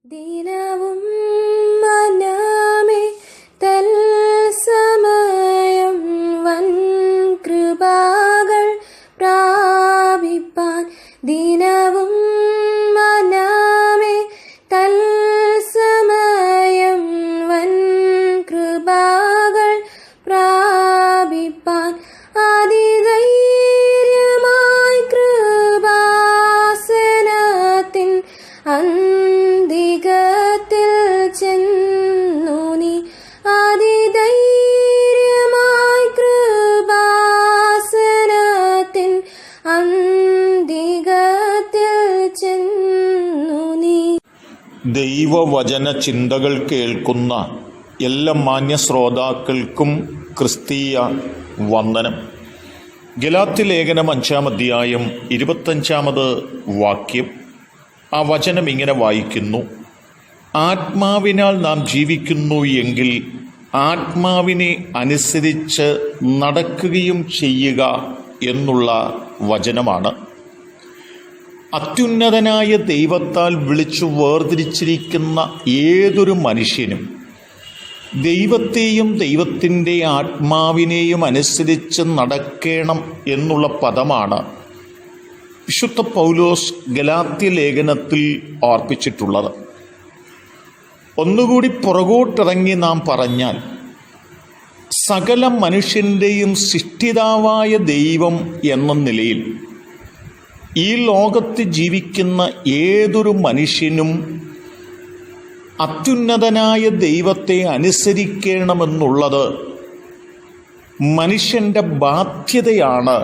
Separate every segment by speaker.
Speaker 1: ദിനവും മനമേ തൽസമയം വൻ കൃപകൾ പ്രാപിപ്പാൻ. ദിനവും മനമേ തൽസമയം വൻ കൃപകൾ പ്രാപിപ്പാൻ. അതിധൈര്യമായി കൃപാസനത്തിൻ അന്തികത്തിൽ ചെന്നു നീ. അതിധൈര്യമായി കൃപാസനത്തിൻ അന്തികത്തിൽ ചെന്നു നീ.
Speaker 2: ദൈവവചന ചിന്തകൾ കേൾക്കുന്ന എല്ലാ മാന്യ ശ്രോതാക്കൾക്കും ക്രിസ്തീയ വന്ദനം. ഗലാത്യ ലേഖനം 5-ാം അധ്യായം 25-ാമത് വാക്യം. ആ വചനം ഇങ്ങനെ വായിക്കുന്നു: ആത്മാവിനാൽ നാം ജീവിക്കുന്നു എങ്കിൽ ആത്മാവിനെ അനുസരിച്ച് നടക്കുകയും ചെയ്യുക എന്നുള്ള വചനമാണ്. അത്യുന്നതനായ ദൈവത്താൽ വിളിച്ചു വേർതിരിച്ചിരിക്കുന്ന ഏതൊരു മനുഷ്യനും ദൈവത്തെയും ദൈവത്തിൻ്റെ ആത്മാവിനെയും അനുസരിച്ച് നടക്കണം എന്നുള്ള പദമാണ് വിശുദ്ധ പൗലോസ് ഗലാത്യ ലേഖനത്തിൽ ഓർപ്പിച്ചിട്ടുള്ളത്. ഒന്നുകൂടി പുറകോട്ടിറങ്ങി നാം പറഞ്ഞാൽ, സകല മനുഷ്യൻ്റെയും സൃഷ്ടിതാവായ ദൈവം എന്ന നിലയിൽ ഈ ലോകത്ത് ജീവിക്കുന്ന ഏതൊരു മനുഷ്യനും അത്യുന്നതനായ ദൈവത്തെ അനുസരിക്കണമെന്നുള്ളത് മനുഷ്യൻ്റെ ബാധ്യതയാണ്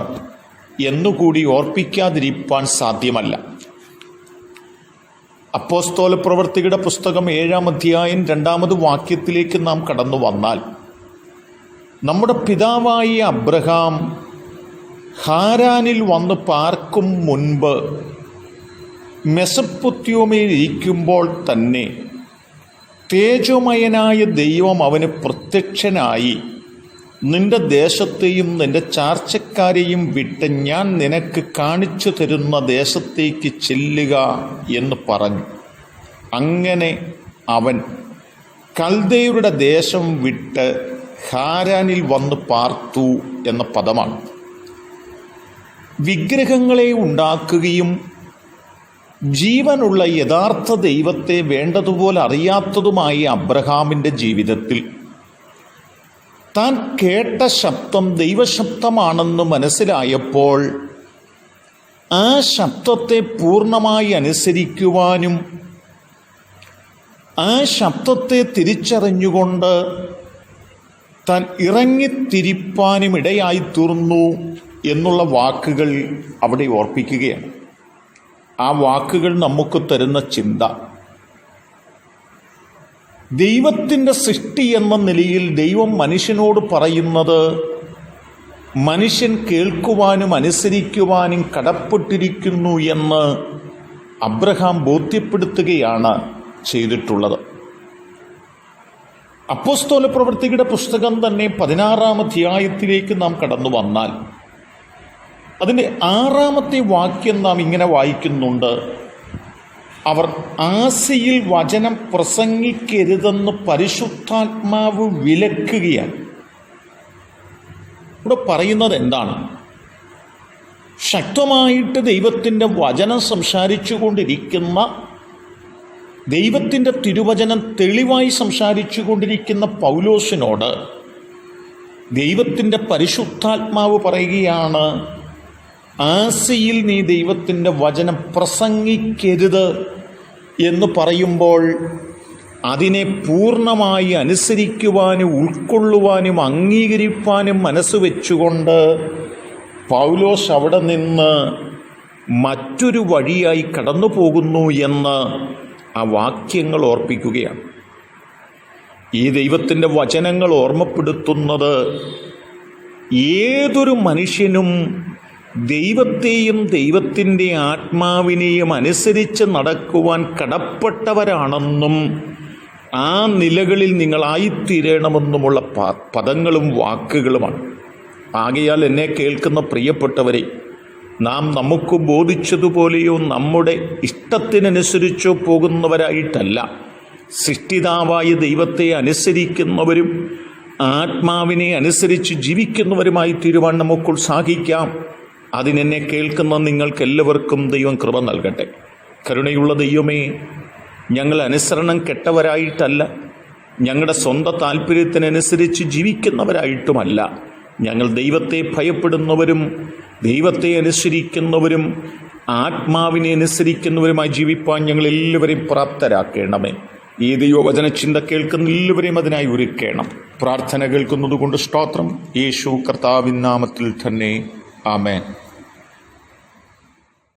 Speaker 2: എന്നുകൂടി ഓർപ്പിക്കാതിരിക്കാൻ സാധ്യമല്ല. അപ്പോസ്തല പ്രവൃത്തികളുടെ പുസ്തകം 7-ാം അധ്യായം 2-ാമത് വാക്യത്തിലേക്ക് നാം കടന്നു വന്നാൽ, നമ്മുടെ പിതാവായ അബ്രഹാം ഹാരാനിൽ വന്ന് പാർക്കും മുൻപ് മെസൊപ്പൊത്താമ്യയിൽ ഇരിക്കുമ്പോൾ തന്നെ തേജോമയനായ ദൈവം അവന് പ്രത്യക്ഷനായി, നിന്റെ ദേശത്തെയും നിന്റെ ചാർച്ചക്കാരെയും വിട്ട് ഞാൻ നിനക്ക് കാണിച്ചു തരുന്ന ദേശത്തേക്ക് ചെല്ലുക എന്ന് പറഞ്ഞു. അങ്ങനെ അവൻ കൽദയരുടെ ദേശം വിട്ട് ഹാരാനിൽ വന്ന് പാർത്തു എന്ന പദമാണ്. വിഗ്രഹങ്ങളെ ഉണ്ടാക്കുകയും ജീവനുള്ള യഥാർത്ഥ ദൈവത്തെ വേണ്ടതുപോലെ അറിയാത്തതുമായ അബ്രഹാമിൻ്റെ ജീവിതത്തിൽ താൻ കേട്ട ശബ്ദം ദൈവശബ്ദമാണെന്ന് മനസ്സിലായപ്പോൾ ആ ശബ്ദത്തെ പൂർണ്ണമായി അനുസരിക്കുവാനും ആ ശബ്ദത്തെ തിരിച്ചറിഞ്ഞുകൊണ്ട് താൻ ഇറങ്ങിത്തിരിപ്പാനും ഇടയായി തീർന്നു എന്നുള്ള വാക്കുകൾ അവിടെ ഓർപ്പിക്കുകയാണ്. ആ വാക്കുകൾ നമുക്ക് തരുന്ന ചിന്ത, ദൈവത്തിൻ്റെ സൃഷ്ടി എന്ന നിലയിൽ ദൈവം മനുഷ്യനോട് പറയുന്നത് മനുഷ്യൻ കേൾക്കുവാനും അനുസരിക്കുവാനും കടപ്പെട്ടിരിക്കുന്നു എന്ന് അബ്രഹാം ബോധ്യപ്പെടുത്തുകയാണ് ചെയ്തിട്ടുള്ളത്. അപ്പോസ്തല പ്രവൃത്തികളുടെ പുസ്തകം തന്നെ 16-ാം അധ്യായത്തിലേക്ക് നാം കടന്നു വന്നാൽ അതിൻ്റെ 6-ാമത്തെ വാക്യം നാം ഇങ്ങനെ വായിക്കുന്നുണ്ട്: അവർ ആസിയിൽ വചനം പ്രസംഗിക്കരുതെന്ന് പരിശുദ്ധാത്മാവ് വിലക്കുകയാണ്. ഇവിടെ പറയുന്നത് എന്താണ്? ശക്തമായിട്ട് ദൈവത്തിൻ്റെ വചനം സംസാരിച്ചു കൊണ്ടിരിക്കുന്ന, ദൈവത്തിൻ്റെ തിരുവചനം തെളിവായി സംസാരിച്ചു കൊണ്ടിരിക്കുന്ന പൗലോസിനോട് ദൈവത്തിൻ്റെ പരിശുദ്ധാത്മാവ് പറയുകയാണ്, ആസിയിൽ നീ ദൈവത്തിൻ്റെ വചനം പ്രസംഗിക്കരുത് എന്ന് പറയുമ്പോൾ അതിനെ പൂർണ്ണമായി അനുസരിക്കുവാനും ഉൾക്കൊള്ളുവാനും അംഗീകരിപ്പാനും മനസ്സ് വെച്ചുകൊണ്ട് പൗലോസ് അവിടെ നിന്ന് മറ്റൊരു വഴിയായി കടന്നു പോകുന്നു എന്ന് ആ വാക്യങ്ങൾ ഓർപ്പിക്കുകയാണ്. ഈ ദൈവത്തിൻ്റെ വചനങ്ങൾ ഓർമ്മപ്പെടുത്തുന്നത് ഏതൊരു മനുഷ്യനും ദൈവത്തെയും ദൈവത്തിൻ്റെ ആത്മാവിനെയും അനുസരിച്ച് നടക്കുവാൻ കടപ്പെട്ടവരാണെന്നും ആ നിലകളിൽ നിങ്ങളായിത്തീരണമെന്നുമുള്ള പദങ്ങളും വാക്കുകളുമാണ്. ആകയാൽ എന്നെ കേൾക്കുന്ന പ്രിയപ്പെട്ടവരെ, നാം നമുക്ക് ബോധിച്ചതുപോലെയോ നമ്മുടെ ഇഷ്ടത്തിനനുസരിച്ചോ പോകുന്നവരായിട്ടല്ല, സൃഷ്ടിതാവായ ദൈവത്തെ അനുസരിക്കുന്നവരും ആത്മാവിനെ അനുസരിച്ച് ജീവിക്കുന്നവരുമായി തീരുവാൻ നമുക്ക് ഉത്സാഹിക്കാം. അതിനെന്നെ കേൾക്കുന്ന നിങ്ങൾക്കെല്ലാവർക്കും ദൈവം കൃപ നൽകട്ടെ. കരുണയുള്ള ദൈവമേ, ഞങ്ങൾ അനുസരണം കെട്ടവരായിട്ടല്ല, ഞങ്ങളുടെ സ്വന്തം താല്പര്യത്തിനനുസരിച്ച് ജീവിക്കുന്നവരായിട്ടുമല്ല, ഞങ്ങൾ ദൈവത്തെ ഭയപ്പെടുന്നവരും ദൈവത്തെ അനുസരിക്കുന്നവരും ആത്മാവിനെ അനുസരിക്കുന്നവരുമായി ജീവിപ്പാൻ ഞങ്ങളെല്ലാവരെയും പ്രാപ്തരാക്കണമേ. ഈ ദൈവവചന ചിന്ത കേൾക്കുന്ന എല്ലാവരെയും അതിനായി ഒരുക്കണം. പ്രാർത്ഥന കേൾക്കുന്നത് കൊണ്ട് സ്തോത്രം. യേശു കർത്താവിൻ നാമത്തിൽ തന്നെ ആമേൻ.